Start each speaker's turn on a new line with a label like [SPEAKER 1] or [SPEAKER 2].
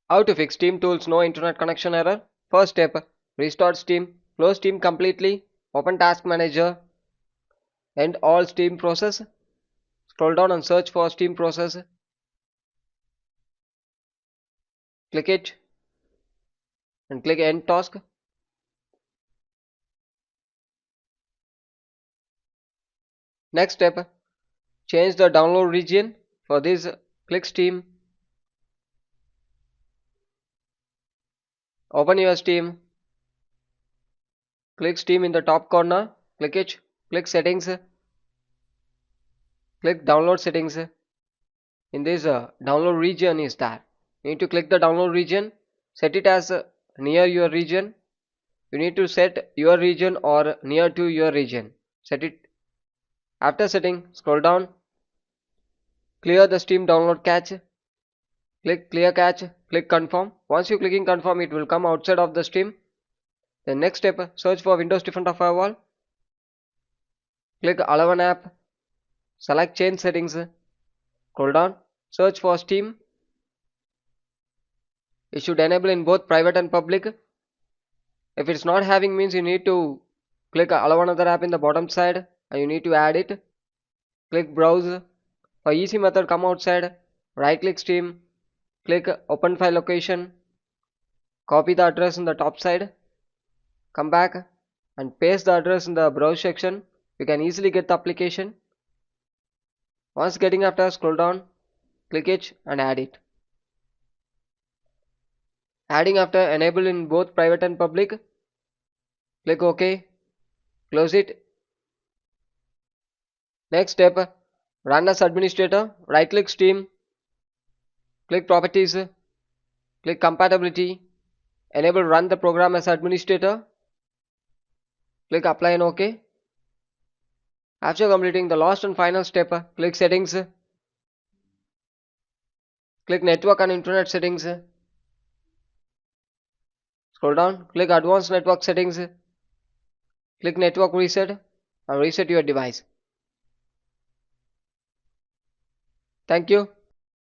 [SPEAKER 1] How to fix SteamTools No Internet Connection error? First step, restart Steam, close Steam completely, open Task Manager, end all Steam process, scroll down and search for Steam process, click it and click End Task. Next step, change the download region. For this, click Steam, open your Steam, click Steam in the top corner, click it, click Settings, click Download Settings. In this download region is that you need to click the download region, set it as near your region. You need to set your region or near to your region. Set it. After setting, scroll down, clear the Steam download cache, click clear cache, click confirm. Once you clicking confirm, it will come outside of the Steam. The next step, search for Windows Defender Firewall, click allow an app, select change settings, scroll down, search for Steam. It should enable in both private and public. If it's not having, means you need to click allow another app in the bottom side and you need to add it. Click browse. For easy method, come outside, right click Steam, click open file location, copy the address in the top side, come back and paste the address in the browse section. You can easily get the application. Once getting after, scroll down, click it and add it. Adding after, enable in both private and public. Click OK, close it. Next step, run as administrator, right click Steam, click properties, click compatibility, enable run the program as administrator, click apply and OK. After completing the last and final step, click settings, click network and internet settings, scroll down, click advanced network settings, click network reset and reset your device. Thank you.